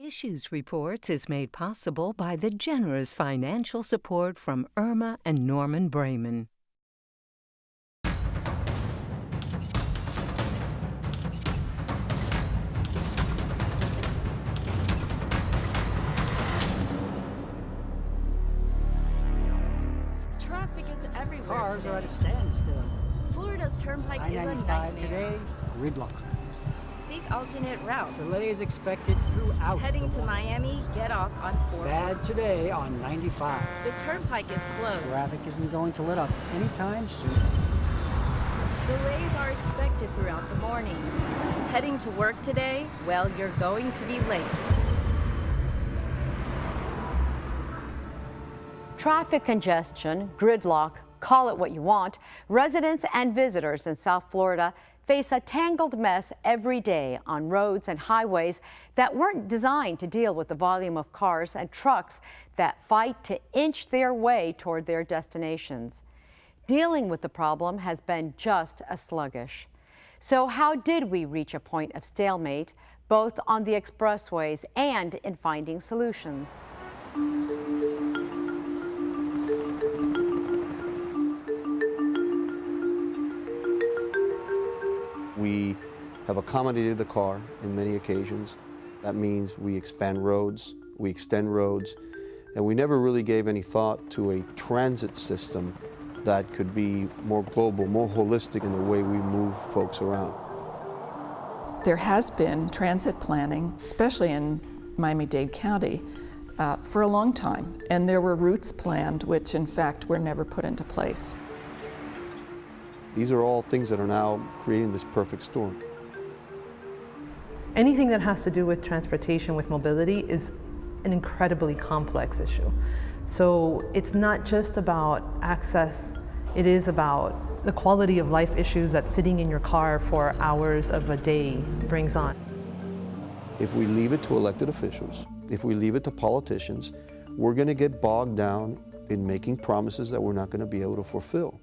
Issues Reports is made possible by the generous financial support from Irma and Norman Brayman. Traffic is everywhere. Cars today. are at a standstill. Florida's turnpike is a I-95 nightmare. today, gridlock. Seek alternate routes. Delays expected throughout. Heading to Miami, get off on 4. Bad today on 95. The turnpike is closed. Traffic isn't going to let up anytime soon. Delays are expected throughout the morning. Heading to work today? Well, you're going to be late. Traffic congestion, gridlock, call it what you want. Residents and visitors in South Florida face a tangled mess every day on roads and highways that weren't designed to deal with the volume of cars and trucks that fight to inch their way toward their destinations. Dealing with the problem has been just as sluggish. So how did we reach a point of stalemate, both on the expressways and in finding solutions? We have accommodated the car in many occasions. That means we expand roads, we extend roads, and we never really gave any thought to a transit system that could be more global, more holistic in the way we move folks around. There has been transit planning, especially in Miami-Dade County, for a long time, and there were routes planned which in fact were never put into place. These are all things that are now creating this perfect storm. Anything that has to do with transportation, with mobility, is an incredibly complex issue. So it's not just about access, it is about the quality of life issues that sitting in your car for hours of a day brings on. If we leave it to elected officials, if we leave it to politicians, we're going to get bogged down in making promises that we're not going to be able to fulfill.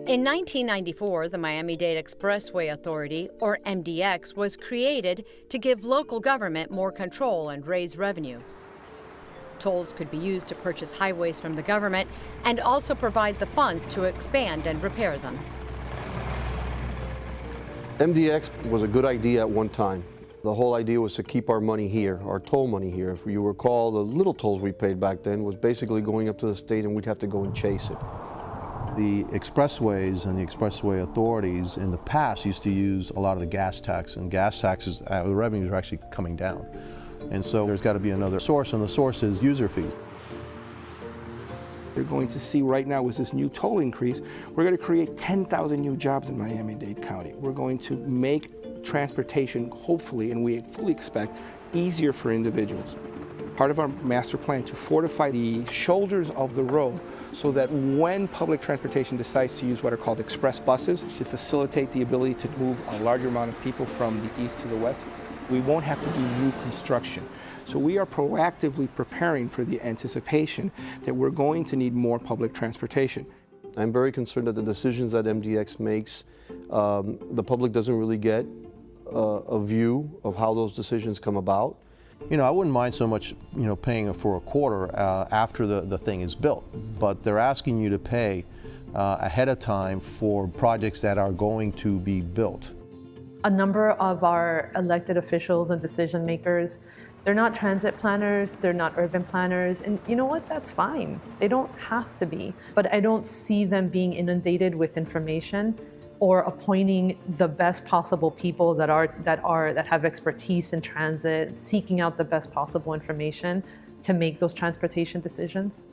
In 1994, the Miami-Dade Expressway Authority, or MDX, was created to give local government more control and raise revenue. Tolls could be used to purchase highways from the government and also provide the funds to expand and repair them. MDX was a good idea at one time. The whole idea was to keep our money here, our toll money here. If you recall, the little tolls we paid back then was basically going up to the state and we'd have to go and chase it. The expressways and the expressway authorities in the past used to use a lot of the gas tax, and gas taxes, the revenues are actually coming down. And so there's got to be another source, and the source is user fees. You're going to see right now with this new toll increase, we're going to create 10,000 new jobs in Miami-Dade County. We're going to make transportation, hopefully, and we fully expect, easier for individuals. Part of our master plan to fortify the shoulders of the road so that when public transportation decides to use what are called express buses to facilitate the ability to move a larger amount of people from the east to the west, we won't have to do new construction. So we are proactively preparing for the anticipation that we're going to need more public transportation. I'm very concerned that the decisions that MDX makes, the public doesn't really get a view of how those decisions come about. You know, I wouldn't mind so much, paying for a quarter after the thing is built, but they're asking you to pay ahead of time for projects that are going to be built. A number of our elected officials and decision makers, they're not transit planners, they're not urban planners, and you know what, that's fine. They don't have to be, but I don't see them being inundated with information or appointing the best possible people that have expertise in transit, seeking out the best possible information to make those transportation decisions.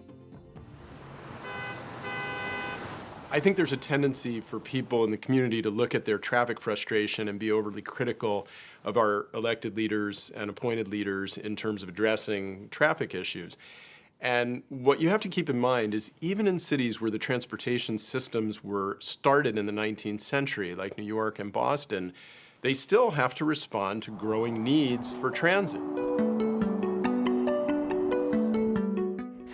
I think there's a tendency for people in the community to look at their traffic frustration and be overly critical of our elected leaders and appointed leaders in terms of addressing traffic issues. And what you have to keep in mind is even in cities where the transportation systems were started in the 19th century, like New York and Boston, they still have to respond to growing needs for transit.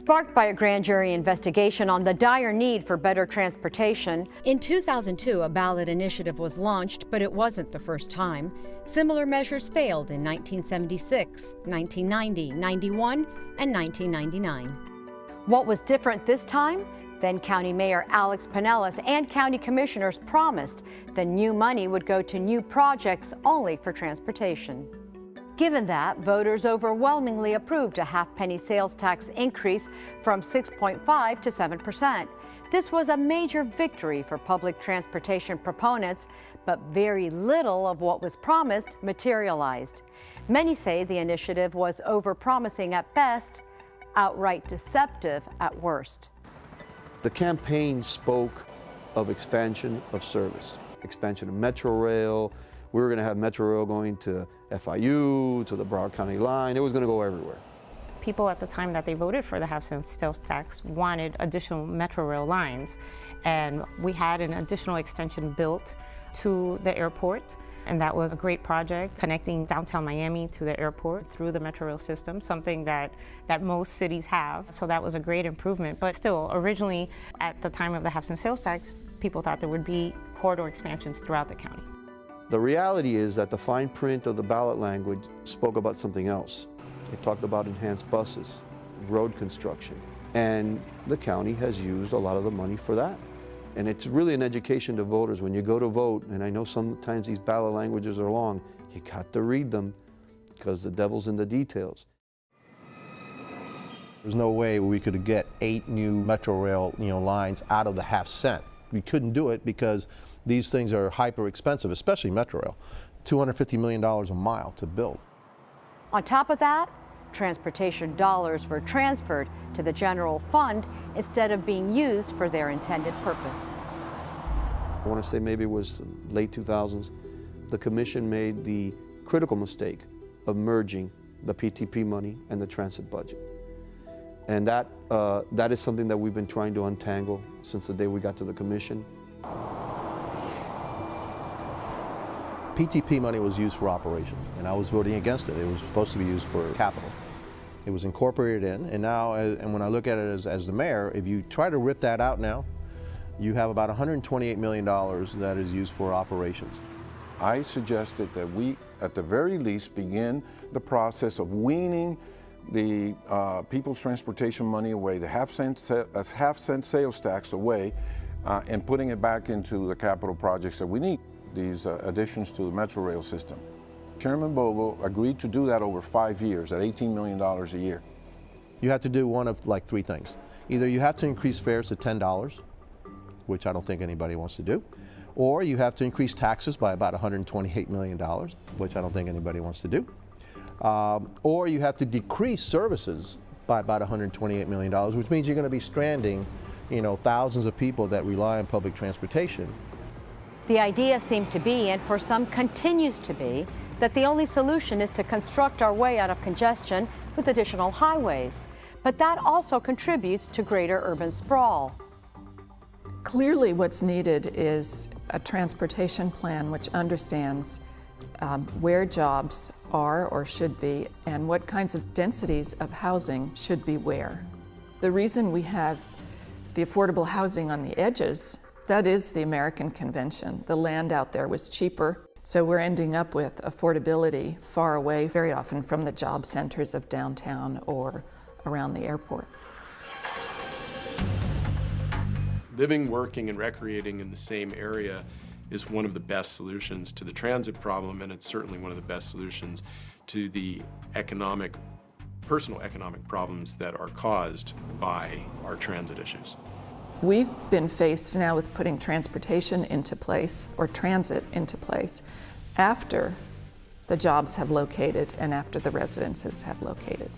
Sparked by a grand jury investigation on the dire need for better transportation, in 2002 a ballot initiative was launched, but it wasn't the first time. Similar measures failed in 1976, 1990, 91, and 1999. What was different this time? Then County Mayor Alex Pinellas and county commissioners promised the new money would go to new projects only for transportation. Given that, voters overwhelmingly approved a half-penny sales tax increase from 6.5% to 7%. This was a major victory for public transportation proponents, but very little of what was promised materialized. Many say the initiative was overpromising at best, outright deceptive at worst. The campaign spoke of expansion of service, expansion of Metro Rail. We were going to have Metro Rail going to FIU, to the Broward County line. It was going to go everywhere. People at the time that they voted for the half-cent sales tax wanted additional Metro Rail lines. And we had an additional extension built to the airport. And that was a great project, connecting downtown Miami to the airport through the Metro Rail system, something that most cities have. So that was a great improvement. But still, originally, at the time of the half-cent sales tax, people thought there would be corridor expansions throughout the county. The reality is that the fine print of the ballot language spoke about something else. It talked about enhanced buses, road construction, and the county has used a lot of the money for that. And it's really an education to voters. When you go to vote, and I know sometimes these ballot languages are long, you got to read them because the devil's in the details. There's no way we could get 8 new Metro Rail lines out of the half cent. We couldn't do it because these things are hyper expensive, especially Metro Rail. $250 million a mile to build. On top of that, transportation dollars were transferred to the general fund instead of being used for their intended purpose. I want to say maybe it was late 2000s. The commission made the critical mistake of merging the PTP money and the transit budget. And that is something that we've been trying to untangle since the day we got to the commission. PTP money was used for operations, and I was voting against it. It was supposed to be used for capital. It was incorporated in, and now, and when I look at it as the mayor, if you try to rip that out now, you have about $128 million that is used for operations. I suggested that we, at the very least, begin the process of weaning the people's transportation money away, the half-cent sales tax away, and putting it back into the capital projects that we need, these additions to the Metro Rail system. Chairman Bogle agreed to do that over 5 years at $18 million a year. You have to do one of like 3 things. Either you have to increase fares to $10, which I don't think anybody wants to do, or you have to increase taxes by about $128 million, which I don't think anybody wants to do, or you have to decrease services by about $128 million, which means you're going to be stranding, thousands of people that rely on public transportation. The idea seemed to be, and for some continues to be, that the only solution is to construct our way out of congestion with additional highways. But that also contributes to greater urban sprawl. Clearly what's needed is a transportation plan which understands where jobs are or should be and what kinds of densities of housing should be where. The reason we have the affordable housing on the edges, that is the American convention. The land out there was cheaper, so we're ending up with affordability far away, very often from the job centers of downtown or around the airport. Living, working, and recreating in the same area is one of the best solutions to the transit problem, and it's certainly one of the best solutions to the personal economic problems that are caused by our transit issues. We've been faced now with putting transportation into place, or transit into place, after the jobs have located and after the residences have located.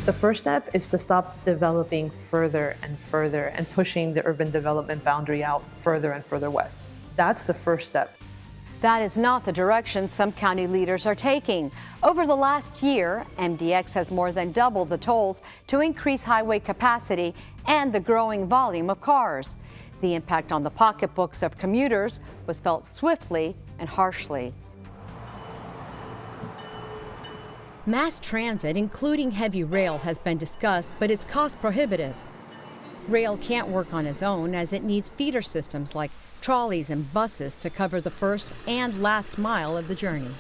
The first step is to stop developing further and further and pushing the urban development boundary out further and further west. That's the first step. That is not the direction some county leaders are taking. Over the last year, MDX has more than doubled the tolls to increase highway capacity and the growing volume of cars. The impact on the pocketbooks of commuters was felt swiftly and harshly. Mass transit, including heavy rail, has been discussed, but it's cost prohibitive. Rail can't work on its own as it needs feeder systems like trolleys and buses to cover the first and last mile of the journey.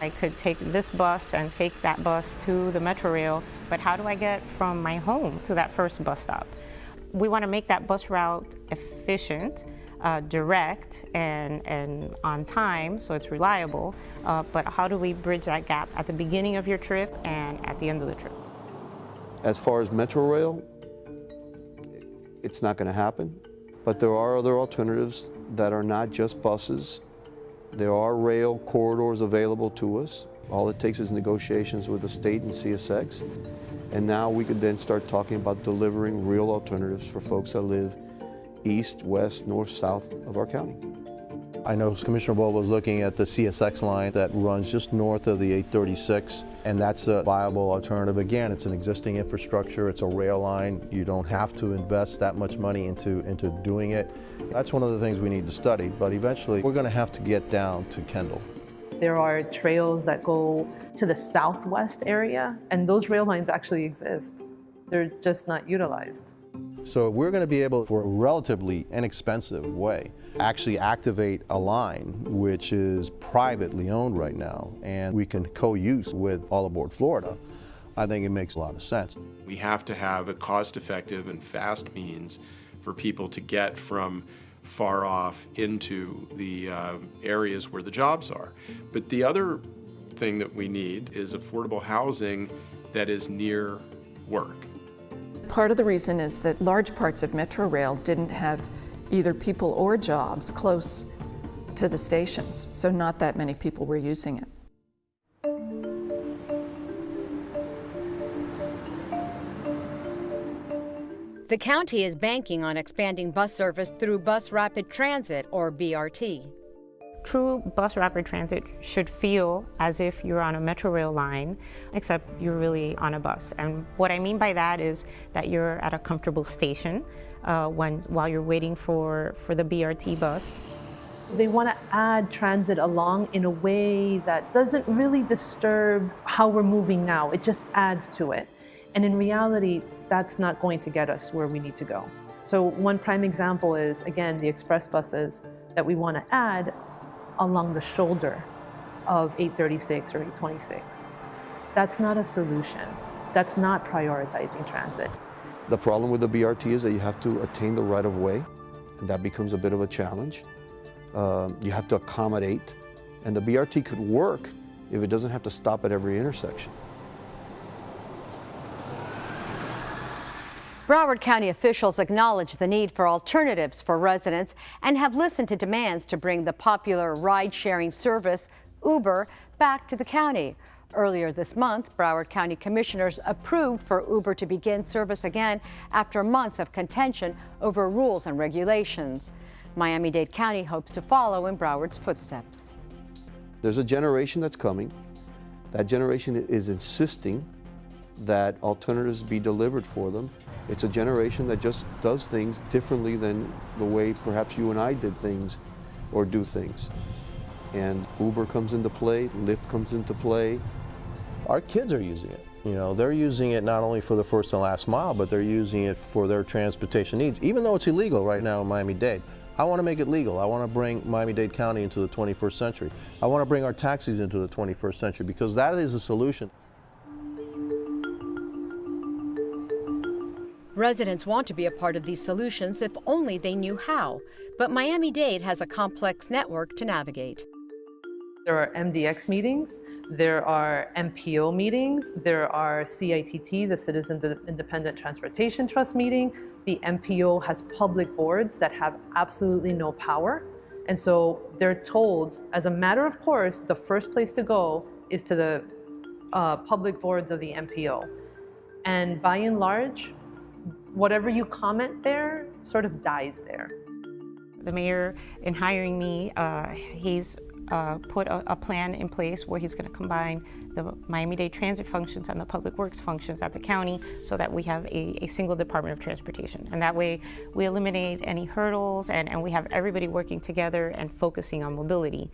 I could take this bus and take that bus to the metro rail, but how do I get from my home to that first bus stop? We want to make that bus route efficient, direct, and on time, so it's reliable, but how do we bridge that gap at the beginning of your trip and at the end of the trip? As far as metro rail, it's not going to happen, but there are other alternatives that are not just buses. There are rail corridors available to us. All it takes is negotiations with the state and CSX, and now we could then start talking about delivering real alternatives for folks that live east, west, north, south of our county. I know Commissioner Bowe was looking at the CSX line that runs just north of the 836, and that's a viable alternative. Again, it's an existing infrastructure, it's a rail line. You don't have to invest that much money into doing it. That's one of the things we need to study, but eventually we're going to have to get down to Kendall. There are trails that go to the southwest area, and those rail lines actually exist. They're just not utilized. So we're going to be able, for a relatively inexpensive way, actually activate a line which is privately owned right now, and we can co-use with All Aboard Florida. I think it makes a lot of sense. We have to have a cost-effective and fast means for people to get from far off into the areas where the jobs are. But the other thing that we need is affordable housing that is near work. Part of the reason is that large parts of Metro Rail didn't have either people or jobs close to the stations, so not that many people were using it. The county is banking on expanding bus service through Bus Rapid Transit, or BRT. True bus rapid transit should feel as if you're on a metro rail line, except you're really on a bus. And what I mean by that is that you're at a comfortable station while you're waiting for the BRT bus. They want to add transit along in a way that doesn't really disturb how we're moving now. It just adds to it. And in reality, that's not going to get us where we need to go. So one prime example is, again, the express buses that we want to add along the shoulder of 836 or 826. That's not a solution. That's not prioritizing transit. The problem with the BRT is that you have to attain the right of way, and that becomes a bit of a challenge. You have to accommodate, and the BRT could work if it doesn't have to stop at every intersection. Broward County officials acknowledge the need for alternatives for residents and have listened to demands to bring the popular ride-sharing service, Uber, back to the county. Earlier this month, Broward County commissioners approved for Uber to begin service again after months of contention over rules and regulations. Miami-Dade County hopes to follow in Broward's footsteps. There's a generation that's coming. That generation is insisting that alternatives be delivered for them. It's a generation that just does things differently than the way perhaps you and I did things or do things. And Uber comes into play, Lyft comes into play. Our kids are using it. You know, they're using it not only for the first and last mile, but they're using it for their transportation needs, even though it's illegal right now in Miami-Dade. I want to make it legal. I want to bring Miami-Dade County into the 21st century. I want to bring our taxis into the 21st century because that is a solution. Residents want to be a part of these solutions if only they knew how, but Miami-Dade has a complex network to navigate. There are MDX meetings, there are MPO meetings, there are CITT, the Citizens Independent Transportation Trust meeting. The MPO has public boards that have absolutely no power. And so they're told, as a matter of course, the first place to go is to the public boards of the MPO. And by and large, whatever you comment there sort of dies there. The mayor, in hiring me, he's put a plan in place where he's going to combine the Miami-Dade transit functions and the public works functions at the county so that we have a single Department of Transportation. And that way we eliminate any hurdles and we have everybody working together and focusing on mobility.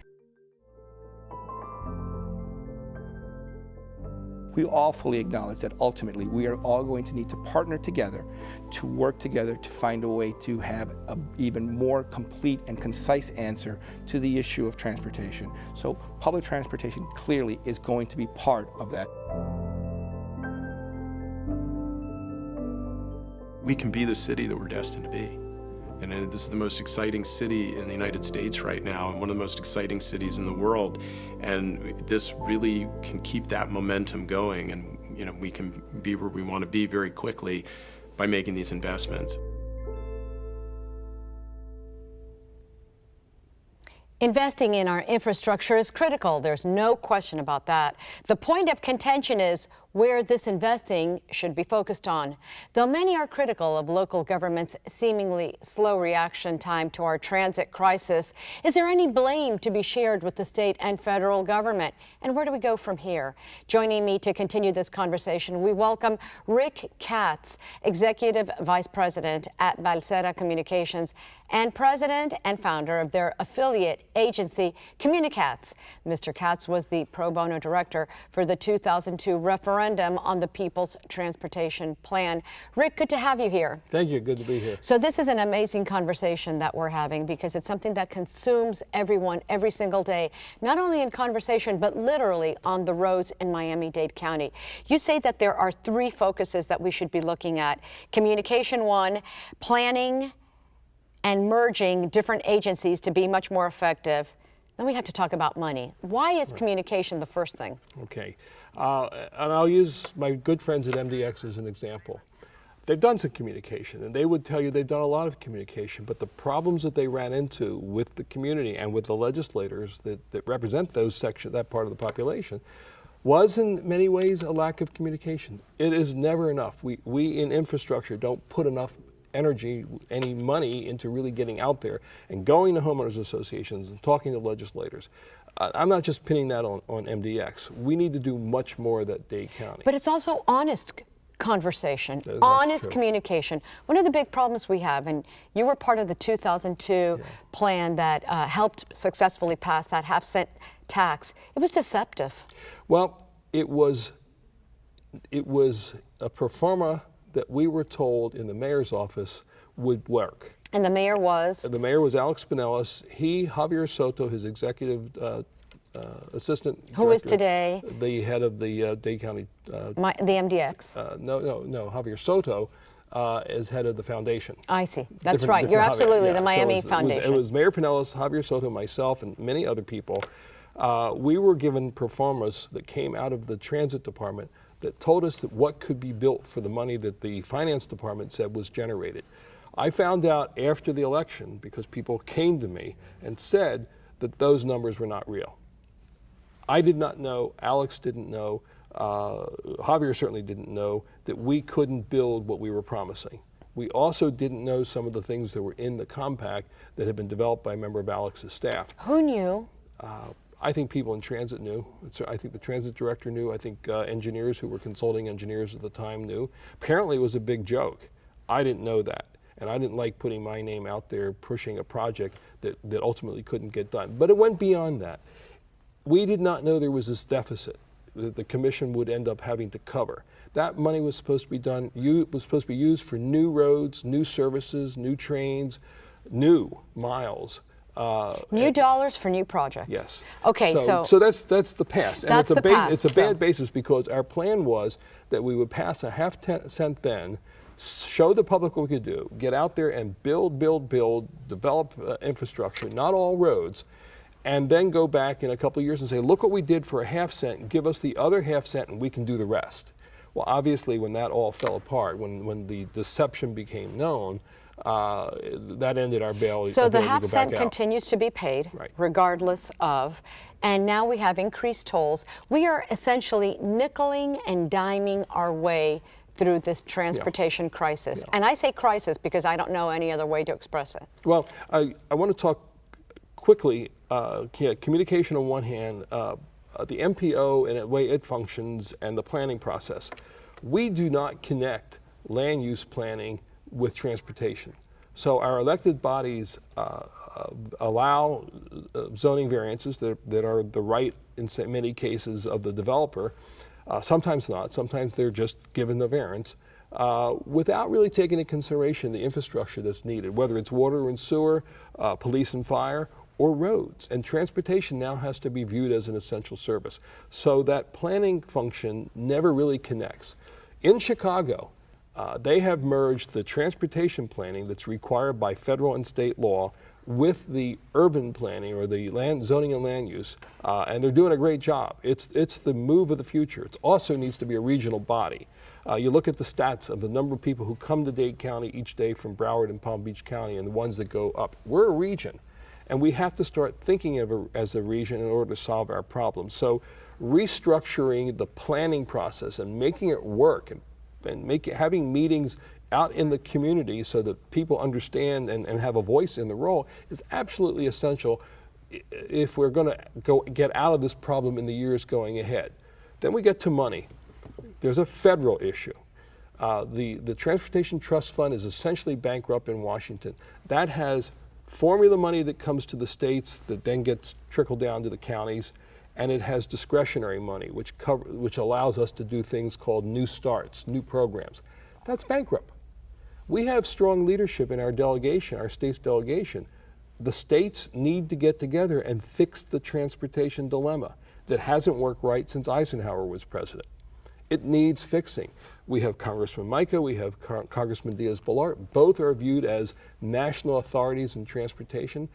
we all fully acknowledge that ultimately we are all going to need to partner together, to work together to find a way to have an even more complete and concise answer to the issue of transportation. So public transportation clearly is going to be part of that. We can be the city that we're destined to be. And this is the most exciting city in the United States right now, and one of the most exciting cities in the world. And this really can keep that momentum going, and we can be where we want to be very quickly by making these investments. Investing in our infrastructure is critical. There's no question about that. The point of contention is where this investing should be focused on. Though many are critical of local government's seemingly slow reaction time to our transit crisis, is there any blame to be shared with the state and federal government? And where do we go from here? Joining me to continue this conversation, we welcome Rick Katz, Executive Vice President at Balsera Communications and President and founder of their affiliate agency, Communicats. Mr. Katz was the pro bono director for the 2002 referendum on the People's Transportation Plan. Rick, good to have you here. Thank you. Good to be here. So this is an amazing conversation that we're having because it's something that consumes everyone every single day, not only in conversation, but literally on the roads in Miami-Dade County. You say that there are three focuses that we should be looking at. Communication, one, planning and merging different agencies to be much more effective. Then we have to talk about money. Why is communication the first thing? Okay. And I'll use my good friends at MDX as an example. They've done some communication, and they would tell you they've done a lot of communication, but the problems that they ran into with the community and with the legislators that represent that part of the population was in many ways a lack of communication. It is never enough. We in infrastructure don't put enough energy, any money into really getting out there and going to homeowners associations and talking to legislators. I'm not just pinning that on MDX. We need to do much more at that Dade County. But it's also honest conversation, honest communication. One of the big problems we have, and you were part of the 2002 plan that helped successfully pass that half-cent tax, it was deceptive. Well, it was a pro forma that we were told in the mayor's office would work. And the mayor was? The mayor was Alex Pinellas. Javier Soto, his executive assistant Who director, is today? The head of the Dade County. The MDX? No, Javier Soto is head of the foundation. I see. That's right. You're absolutely the Miami Foundation. It was Mayor Pinellas, Javier Soto, myself, and many other people. We were given pro formas that came out of the transit department that told us that what could be built for the money that the finance department said was generated. I found out after the election because people came to me and said that those numbers were not real. I did not know, Alex didn't know, Javier certainly didn't know that we couldn't build what we were promising. We also didn't know some of the things that were in the compact that had been developed by a member of Alex's staff. Who knew? I think people in transit knew. I think the transit director knew. I think engineers who were consulting engineers at the time knew. Apparently it was a big joke. I didn't know that. And I didn't like putting my name out there pushing a project that ultimately couldn't get done. But it went beyond that. We did not know there was this deficit that the commission would end up having to cover. That money was supposed to be used for new roads, new services, new trains, new miles. New dollars for new projects. Yes. Okay, so that's the past. That's and it's a bad basis because our plan was that we would pass a half-cent then, show the public what we could do, get out there and build, develop infrastructure, not all roads, and then go back in a couple of years and say, look what we did for a half-cent, give us the other half-cent and we can do the rest. Well, obviously when that all fell apart, when the deception became known, that ended our bail. So the half-cent continues to be paid, regardless of, and now we have increased tolls. We are essentially nickeling and diming our way through this transportation crisis. And I say crisis because I don't know any other way to express it. Well, I want to talk quickly, communication on one hand, the MPO and the way it functions and the planning process. We do not connect land use planning with transportation. So our elected bodies allow zoning variances that are the right in many cases of the developer. Sometimes not. Sometimes they're just given the variance without really taking into consideration the infrastructure that's needed, whether it's water and sewer, police and fire, or roads. And transportation now has to be viewed as an essential service. So that planning function never really connects. In Chicago, they have merged the transportation planning that's required by federal and state law with the urban planning or the land zoning and land use, and they're doing a great job. It's the move of the future. It also needs to be a regional body. You look at the stats of the number of people who come to Dade County each day from Broward and Palm Beach County and the ones that go up. We're a region, and we have to start thinking of it as a region in order to solve our problems. So restructuring the planning process and making it work and having meetings out in the community so that people understand and have a voice in the role is absolutely essential if we're going to get out of this problem in the years going ahead. Then we get to money. There's a federal issue. The Transportation Trust Fund is essentially bankrupt in Washington. That has formula money that comes to the states that then gets trickled down to the counties, and it has discretionary money, which allows us to do things called new starts, new programs. That's bankrupt. We have strong leadership in our delegation, our state's delegation. The states need to get together and fix the transportation dilemma that hasn't worked right since Eisenhower was president. It needs fixing. We have Congressman Mica, we have Congressman Diaz-Balart. Both are viewed as national authorities in transportation.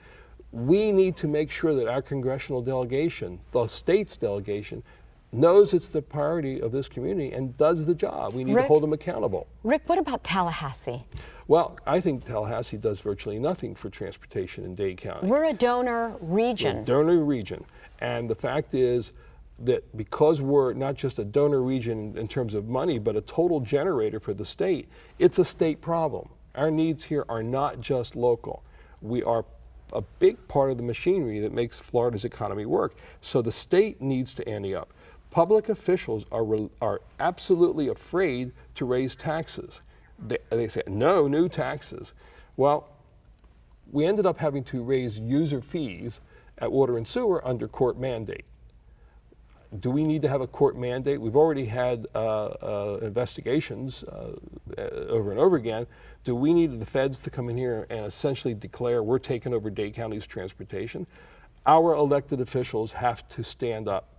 We need to make sure that our congressional delegation, the state's delegation, knows it's the priority of this community and does the job. We need to hold them accountable. Rick, what about Tallahassee? Well, I think Tallahassee does virtually nothing for transportation in Dade County. We're a donor region. We're a donor region. And the fact is that because we're not just a donor region in terms of money, but a total generator for the state, it's a state problem. Our needs here are not just local. We are a big part of the machinery that makes Florida's economy work. So the state needs to ante up. Public officials are absolutely afraid to raise taxes. They say, no new taxes. Well, we ended up having to raise user fees at water and sewer under court mandate. Do we need to have a court mandate? We've already had investigations over and over again. Do we need the feds to come in here and essentially declare we're taking over Dade County's transportation? Our elected officials have to stand up.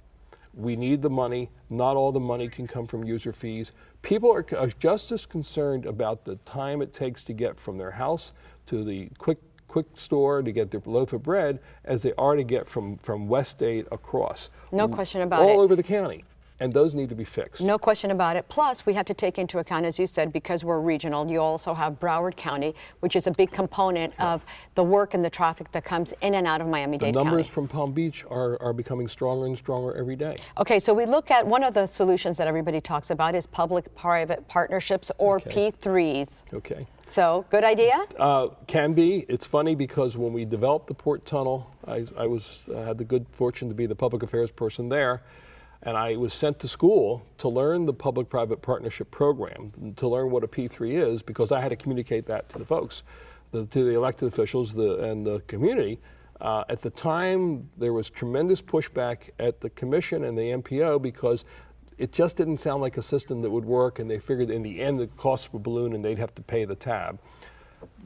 We need the money. Not all the money can come from user fees. People are just as concerned about the time it takes to get from their house to the quick store to get their loaf of bread as they are to get from West Dade across. No question about it. All over the county. And those need to be fixed. No question about it. Plus, we have to take into account, as you said, because we're regional, you also have Broward County, which is a big component of the work and the traffic that comes in and out of Miami-Dade County. The numbers from Palm Beach are becoming stronger and stronger every day. Okay, so we look at one of the solutions that everybody talks about is public-private partnerships, or P3s. Okay. So, good idea? Can be. It's funny because when we developed the Port Tunnel, I had the good fortune to be the public affairs person there. And I was sent to school to learn the public-private partnership program, to learn what a P3 is, because I had to communicate that to the folks, to the elected officials and the community. At the time, there was tremendous pushback at the commission and the MPO because it just didn't sound like a system that would work, and they figured in the end the costs would balloon and they'd have to pay the tab.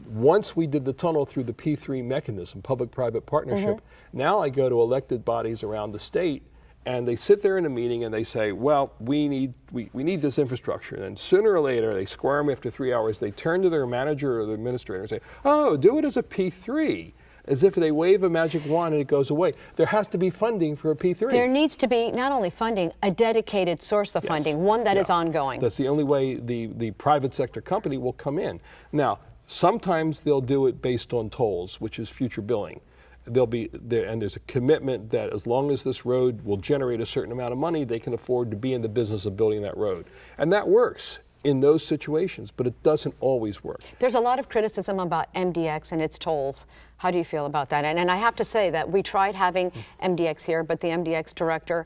Once we did the tunnel through the P3 mechanism, public-private partnership, now I go to elected bodies around the state, and they sit there in a meeting and they say, well, we need this infrastructure. And then sooner or later, they squirm after 3 hours, they turn to their manager or the administrator and say, oh, do it as a P3, as if they wave a magic wand and it goes away. There has to be funding for a P3. There needs to be not only funding, a dedicated source of funding, one that is ongoing. That's the only way the private sector company will come in. Now, sometimes they'll do it based on tolls, which is future billing. They'll be there, and there's a commitment that as long as this road will generate a certain amount of money, they can afford to be in the business of building that road. And that works in those situations, but it doesn't always work. There's a lot of criticism about MDX and its tolls. How do you feel about that? And I have to say that we tried having MDX here, but the MDX director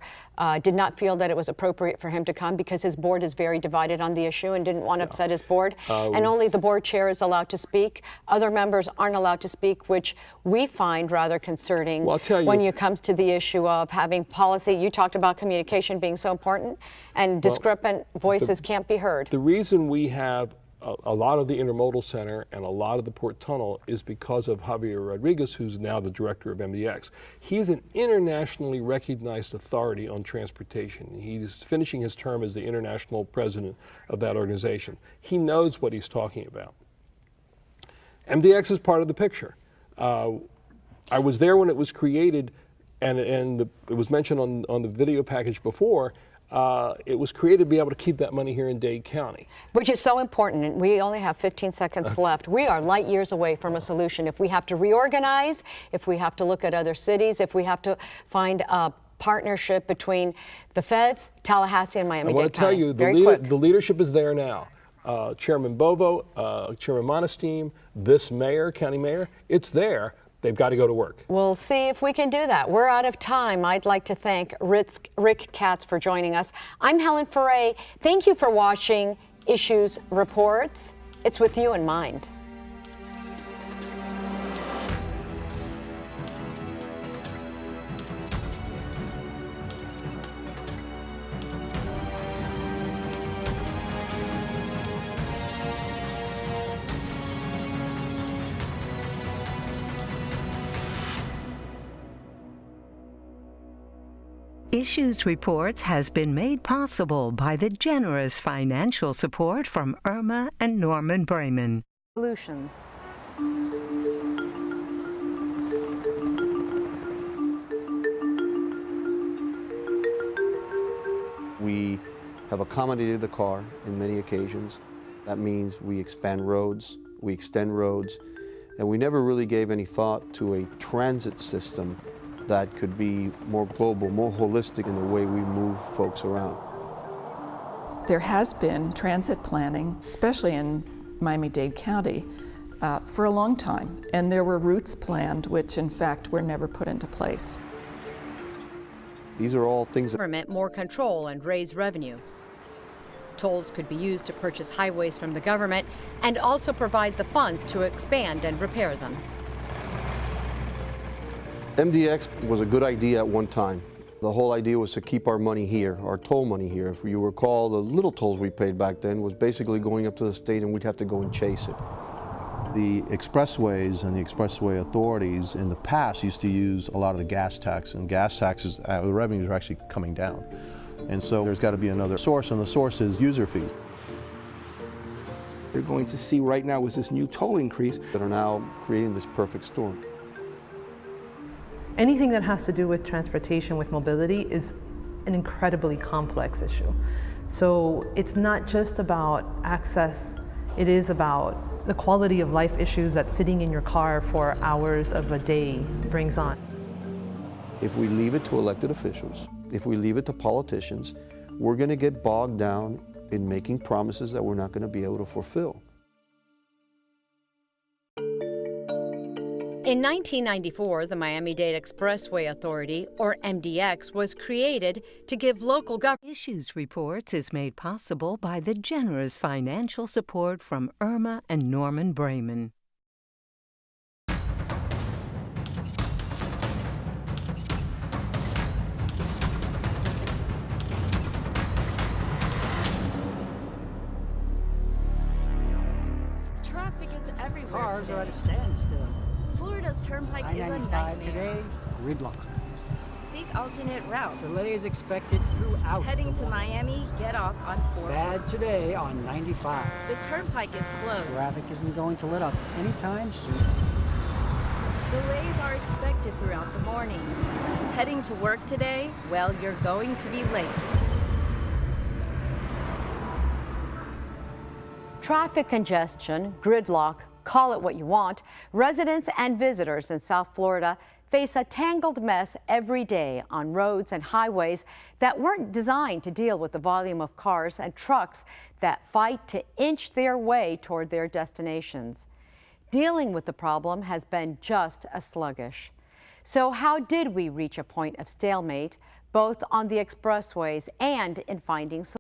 did not feel that it was appropriate for him to come because his board is very divided on the issue and didn't want to upset his board. And only the board chair is allowed to speak. Other members aren't allowed to speak, which we find rather concerning when it comes to the issue of having policy. You talked about communication being so important, and discrepant voices can't be heard. The reason we have a lot of the intermodal center and a lot of the port tunnel is because of Javier Rodriguez, who's now the director of MDX. He's an internationally recognized authority on transportation. He's finishing his term as the international president of that organization. He knows what he's talking about. MDX is part of the picture. I was there when it was created, and it was mentioned on the video package before. It was created to be able to keep that money here in Dade County. Which is so important, and we only have 15 seconds left. We are light years away from a solution. If we have to reorganize, if we have to look at other cities, if we have to find a partnership between the feds, Tallahassee, and Miami-Dade County. I want to tell you, the leadership is there now. Chairman Bovo, Chairman Monesteem, this mayor, county mayor, it's there. They've got to go to work. We'll see if we can do that. We're out of time. I'd like to thank Rick Katz for joining us. I'm Helen Foray. Thank you for watching Issues Reports. It's with you in mind. Issues Reports has been made possible by the generous financial support from Irma and Norman Bremen. Solutions. We have accommodated the car in many occasions. That means we expand roads, we extend roads, and we never really gave any thought to a transit system that could be more global, more holistic in the way we move folks around. There has been transit planning, especially in Miami-Dade County, for a long time, and there were routes planned which in fact were never put into place. These are all things that Government more control and raise revenue. Tolls could be used to purchase highways from the government and also provide the funds to expand and repair them. MDX was a good idea at one time. The whole idea was to keep our money here, our toll money here. If you recall, the little tolls we paid back then was basically going up to the state and we'd have to go and chase it. The expressways and the expressway authorities in the past used to use a lot of the gas tax, and gas taxes, the revenues are actually coming down. And so there's got to be another source, and the source is user fees. You're going to see right now with this new toll increase that are now creating this perfect storm. Anything that has to do with transportation, with mobility, is an incredibly complex issue. So it's not just about access, it is about the quality of life issues that sitting in your car for hours of a day brings on. If we leave it to elected officials, if we leave it to politicians, we're going to get bogged down in making promises that we're not going to be able to fulfill. In 1994, the Miami-Dade Expressway Authority, or MDX, was created to give local government. Issues Reports is made possible by the generous financial support from Irma and Norman Bremen. Traffic is everywhere Cars today. are at a standstill. Florida's turnpike is a I-95 nightmare. today, gridlock. Seek alternate routes. Delays expected throughout. Heading to Miami, get off on 4. Bad today on 95. The turnpike is closed. Traffic isn't going to let up anytime soon. Delays are expected throughout the morning. Heading to work today? Well, you're going to be late. Traffic congestion, gridlock, call it what you want. Residents and visitors in South Florida face a tangled mess every day on roads and highways that weren't designed to deal with the volume of cars and trucks that fight to inch their way toward their destinations. Dealing with the problem has been just as sluggish. So how did we reach a point of stalemate, both on the expressways and in finding solutions?